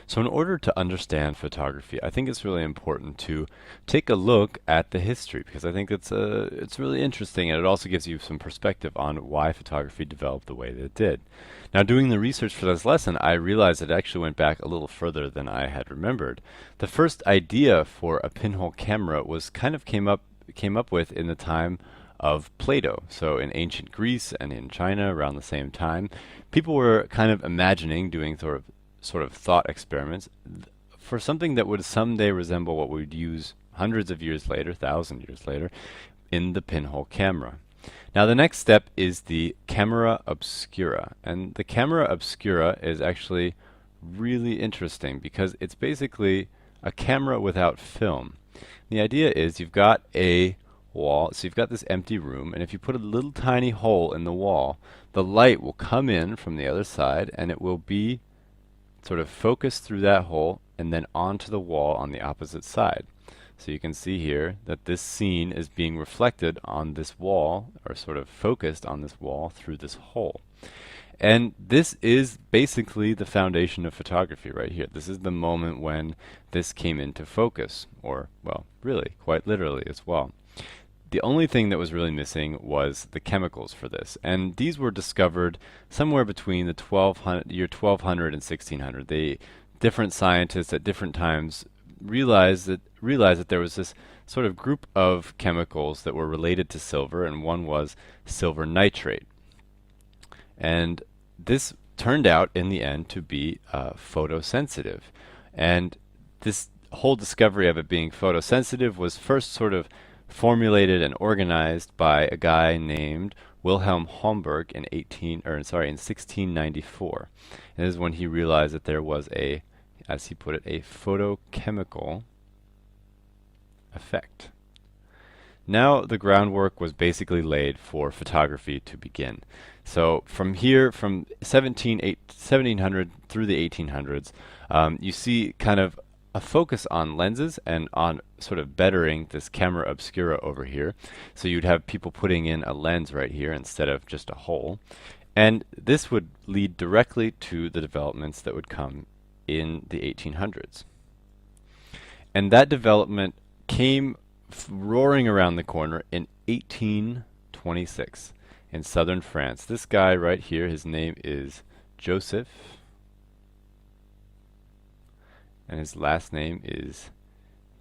So in order to understand photography, I think it's really important to take a look at the history because I think it's really interesting and it also gives you some perspective on why photography developed the way that it did. Now, doing the research for this lesson, I realized it actually went back a little further than I had remembered. The first idea for a pinhole camera was kind of came up with in the time of Plato. So in ancient Greece and in China around the same time, people were kind of imagining doing sort of thought experiments for something that would someday resemble what we'd use hundreds of years later, thousand years later, in the pinhole camera. Now the next step is the camera obscura, and the camera obscura is actually really interesting because it's basically a camera without film. The idea is you've got a wall, so you've got this empty room, and if you put a little tiny hole in the wall, the light will come in from the other side and it will be sort of focus through that hole and then onto the wall on the opposite side. So you can see here that this scene is being reflected on this wall, or sort of focused on this wall through this hole. And this is basically the foundation of photography right here. This is the moment when this came into focus, or, well, really, quite literally as well. The only thing that was really missing was the chemicals for this, and these were discovered somewhere between the year 1200 and 1600. Different scientists at different times realized that there was this sort of group of chemicals that were related to silver, and one was silver nitrate. And this turned out in the end to be photosensitive. And this whole discovery of it being photosensitive was first sort of formulated and organized by a guy named Wilhelm Homburg in 1694. And this is when he realized that there was a, as he put it, a photochemical effect. Now the groundwork was basically laid for photography to begin. So from here, from 1700 through the 1800s, you see kind of a focus on lenses and on sort of bettering this camera obscura over here. So you'd have people putting in a lens right here instead of just a hole. And this would lead directly to the developments that would come in the 1800s. And that development came roaring around the corner in 1826 in southern France. This guy right here, his name is Joseph, and his last name is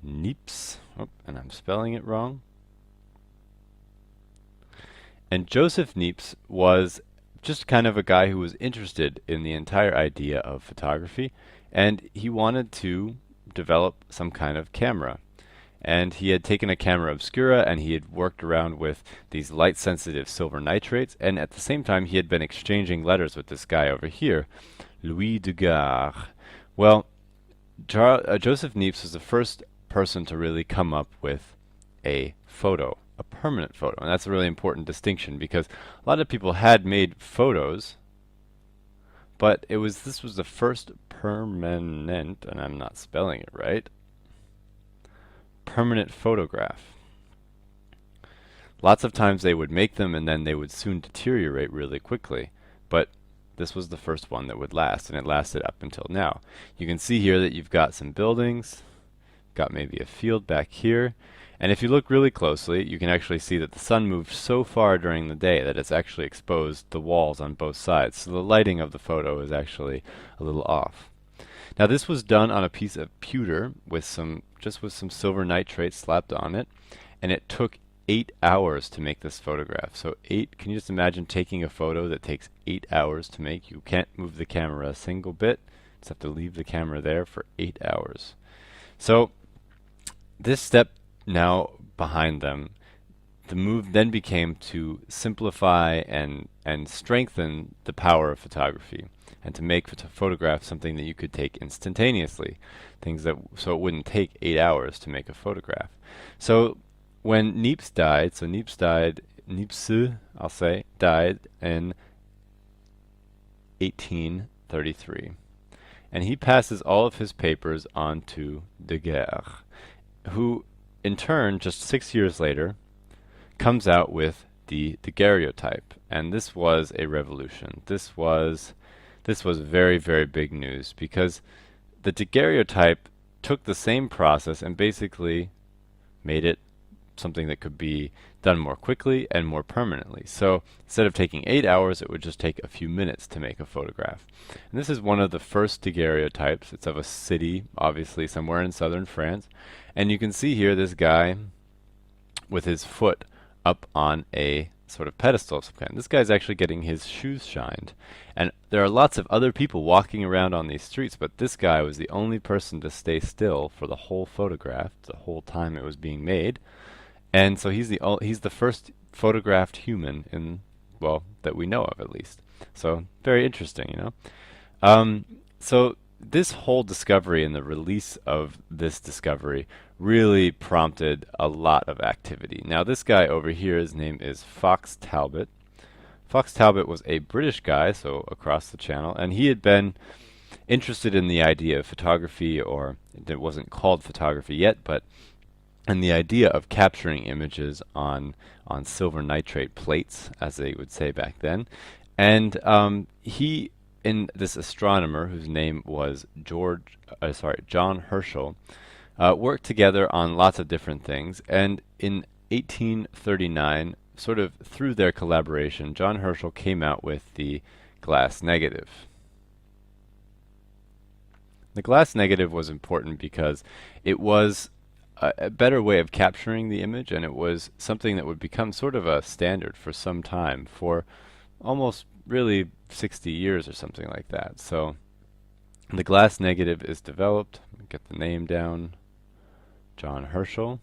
Niepce. Oh, and I'm spelling it wrong. And Joseph Niepce was just kind of a guy who was interested in the entire idea of photography, and he wanted to develop some kind of camera. And he had taken a camera obscura and he had worked around with these light sensitive silver nitrates, and at the same time he had been exchanging letters with this guy over here, Louis Daguerre. Well, Joseph Niepce was the first person to really come up with a photo, a permanent photo. And that's a really important distinction because a lot of people had made photos, but this was the first permanent, and I'm not spelling it right, permanent photograph. Lots of times they would make them and then they would soon deteriorate really quickly, but this was the first one that would last, and it lasted up until now. You can see here that you've got some buildings, got maybe a field back here, and if you look really closely, you can actually see that the sun moved so far during the day that it's actually exposed the walls on both sides, so the lighting of the photo is actually a little off. Now this was done on a piece of pewter with some silver nitrate slapped on it, and it took 8 hours to make this photograph. So can you just imagine taking a photo that takes 8 hours to make? You can't move the camera a single bit. Just have to leave the camera there for 8 hours. So this step now behind them, the move then became to simplify and strengthen the power of photography and to make photograph something that you could take instantaneously, so it wouldn't take 8 hours to make a photograph. So when Niepce died, Niepce, I'll say, died in 1833. And he passes all of his papers on to Daguerre, who in turn, just 6 years later, comes out with the daguerreotype. And this was a revolution. This was very, very big news because the daguerreotype took the same process and basically made it something that could be done more quickly and more permanently. So instead of taking 8 hours, it would just take a few minutes to make a photograph. And this is one of the first daguerreotypes. It's of a city, obviously somewhere in southern France. And you can see here this guy with his foot up on a sort of pedestal of some kind. This guy's actually getting his shoes shined. And there are lots of other people walking around on these streets, but this guy was the only person to stay still for the whole photograph, the whole time it was being made. And so he's the first photographed human in, well, that we know of at least. So very interesting, you know. So this whole discovery and the release of this discovery really prompted a lot of activity. Now this guy over here, his name is Fox Talbot. Fox Talbot was a British guy, so across the channel, and he had been interested in the idea of photography, or it wasn't called photography yet, but and the idea of capturing images on silver nitrate plates, as they would say back then. And he and this astronomer, whose name was John Herschel, worked together on lots of different things. And in 1839, sort of through their collaboration, John Herschel came out with the glass negative. The glass negative was important because it was a better way of capturing the image, and it was something that would become sort of a standard for some time, for almost really 60 years or something like that. So the glass negative is developed. Get the name down. John Herschel,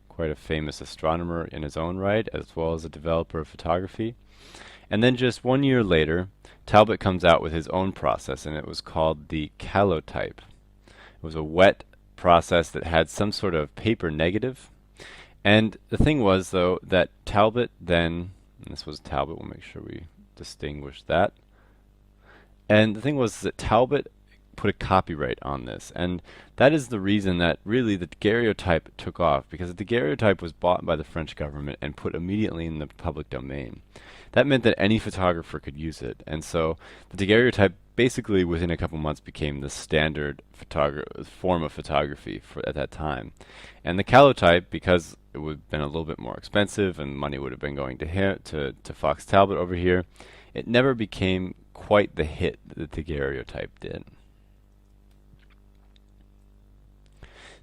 quite a famous astronomer in his own right, as well as a developer of photography. And then just 1 year later, Talbot comes out with his own process, and it was called the calotype. It was a wet process that had some sort of paper negative. And the thing was, though, that Talbot then, and this was Talbot, we'll make sure we distinguish that. And the thing was that Talbot put a copyright on this, and that is the reason that really the daguerreotype took off, because the daguerreotype was bought by the French government and put immediately in the public domain. That meant that any photographer could use it, and so the daguerreotype basically within a couple months became the standard form of photography at that time. And the calotype, because it would have been a little bit more expensive and money would have been going to Fox Talbot over here, it never became quite the hit that the daguerreotype did.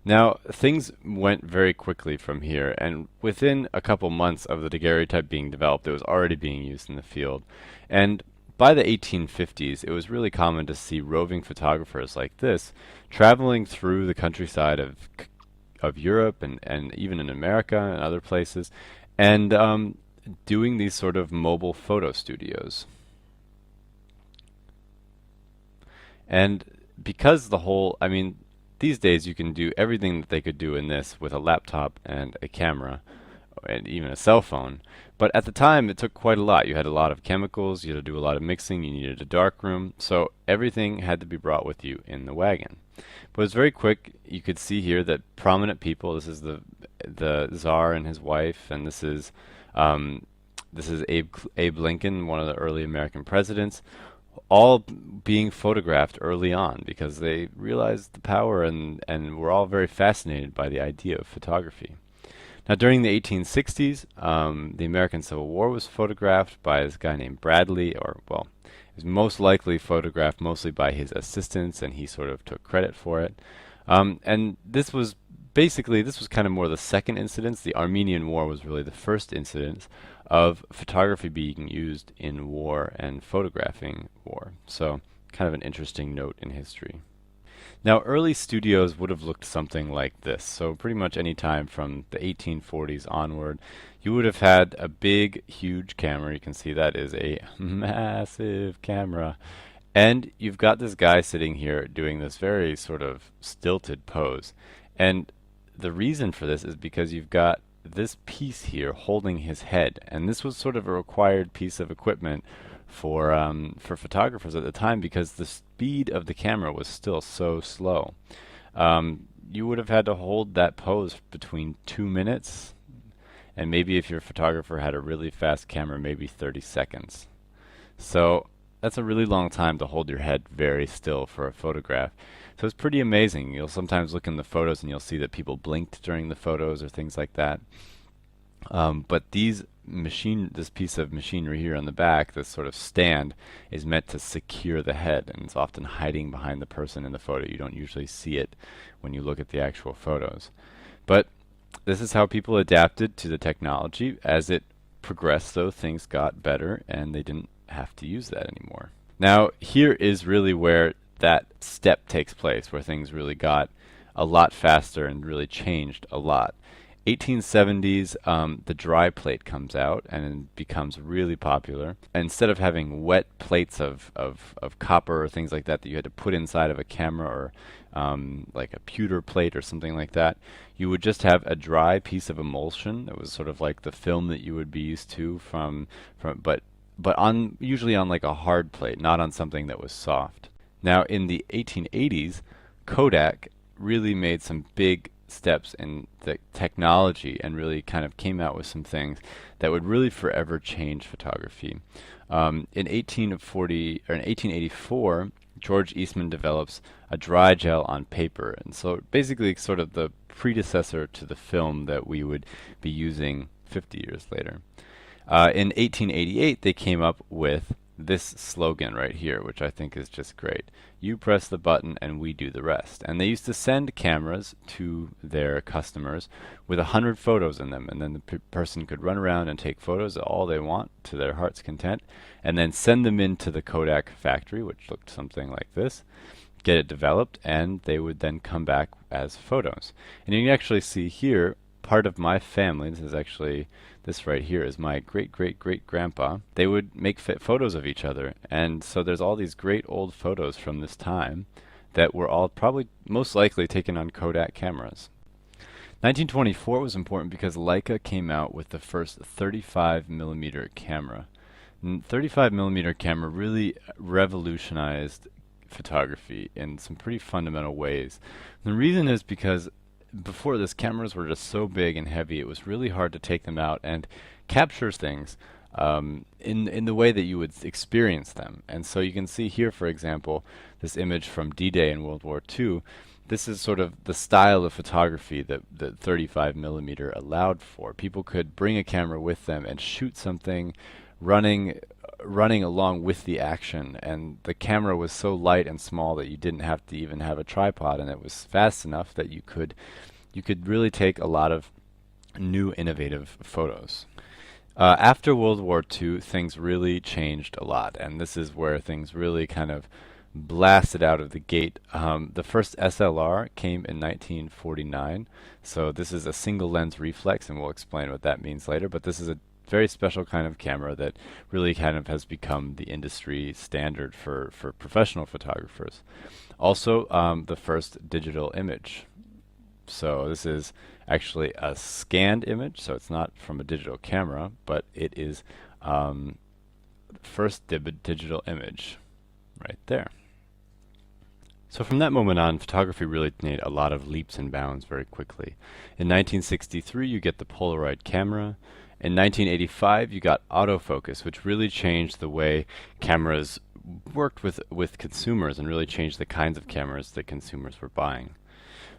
Now, things went very quickly from here, and within a couple months of the daguerreotype being developed, it was already being used in the field. And by the 1850s, it was really common to see roving photographers like this traveling through the countryside of Europe and even in America and other places, and doing these sort of mobile photo studios. And because I mean, these days you can do everything that they could do in this with a laptop and a camera and even a cell phone. But at the time it took quite a lot. You had a lot of chemicals, you had to do a lot of mixing, you needed a dark room, so everything had to be brought with you in the wagon. But it was very quick. You could see here that prominent people, this is the Tsar and his wife, and this is Abe Lincoln, one of the early American presidents, all being photographed early on because they realized the power and were all very fascinated by the idea of photography. Now, during the 1860s, the American Civil War was photographed by this guy named Bradley, or, well, it was most likely photographed mostly by his assistants, and he sort of took credit for it. And this was kind of more the second incidence. The Armenian War was really the first incidence of photography being used in war and photographing war. So, kind of an interesting note in history. Now, early studios would have looked something like this. So pretty much any time from the 1840s onward, you would have had a big, huge camera. You can see that is a massive camera. And you've got this guy sitting here doing this very sort of stilted pose. And the reason for this is because you've got this piece here holding his head. And this was sort of a required piece of equipment for photographers at the time because the speed of the camera was still so slow. You would have had to hold that pose between 2 minutes, and maybe if your photographer had a really fast camera, maybe 30 seconds. So That's a really long time to hold your head very still for a photograph. So it's pretty amazing. You'll sometimes look in the photos and you'll see that people blinked during the photos or things like that. But this piece of machinery here on the back, this sort of stand, is meant to secure the head, and it's often hiding behind the person in the photo. You don't usually see it when you look at the actual photos. But this is how people adapted to the technology. As it progressed, though, things got better, and they didn't have to use that anymore. Now, here is really where that step takes place, where things really got a lot faster and really changed a lot. 1870s, the dry plate comes out and becomes really popular. Instead of having wet plates of copper or things like that that you had to put inside of a camera or like a pewter plate or something like that, you would just have a dry piece of emulsion that was sort of like the film that you would be used to but on usually on like a hard plate, not on something that was soft. Now in the 1880s, Kodak really made some big steps in the technology and really kind of came out with some things that would really forever change photography. In 1840 or in 1884, George Eastman develops a dry gel on paper, and so basically sort of the predecessor to the film that we would be using 50 years later. In 1888, they came up with this slogan right here, which I think is just great. You press the button and we do the rest. And they used to send cameras to their customers with 100 photos in them, and then the person could run around and take photos of all they want to their heart's content, and then send them into the Kodak factory, which looked something like this, get it developed, and they would then come back as photos. And you can actually see here part of my family. This right here is my great great great grandpa. They would make photos of each other, and so there's all these great old photos from this time that were all probably most likely taken on Kodak cameras. 1924 was important because Leica came out with the first 35 millimeter camera. 35 millimeter camera really revolutionized photography in some pretty fundamental ways. The reason is because before this, cameras were just so big and heavy, it was really hard to take them out and capture things in the way that you would experience them. And so you can see here, for example, this image from D-Day in World War II. This is sort of the style of photography that 35 millimeter allowed for. People could bring a camera with them and shoot something running along with the action, and the camera was so light and small that you didn't have to even have a tripod, and it was fast enough that you could really take a lot of new innovative photos. After World War II, things really changed a lot, and this is where things really kind of blasted out of the gate. The first SLR came in 1949, so this is a single lens reflex, and we'll explain what that means later, but this is a very special kind of camera that really kind of has become the industry standard for professional photographers. Also, the first digital image. So this is actually a scanned image, so it's not from a digital camera, but it is the first digital image right there. So from that moment on, photography really made a lot of leaps and bounds very quickly. In 1963, you get the Polaroid camera. In 1985, you got autofocus, which really changed the way cameras worked with consumers and really changed the kinds of cameras that consumers were buying.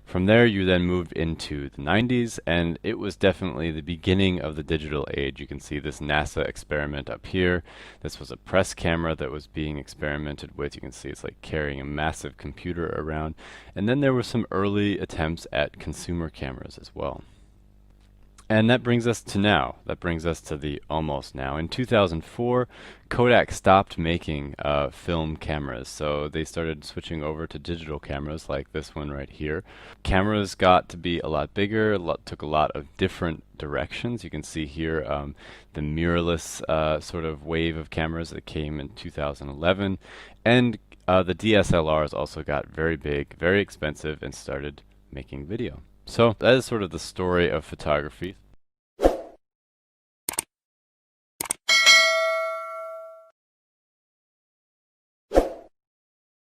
From there, you then moved into the 90s, and it was definitely the beginning of the digital age. You can see this NASA experiment up here. This was a press camera that was being experimented with. You can see it's like carrying a massive computer around. And then there were some early attempts at consumer cameras as well. And that brings us to now. That brings us to the almost now. In 2004, Kodak stopped making film cameras, so they started switching over to digital cameras like this one right here. Cameras got to be a lot bigger, took a lot of different directions. You can see here the mirrorless sort of wave of cameras that came in 2011, and the DSLRs also got very big, very expensive, and started making video. So that is sort of the story of photography.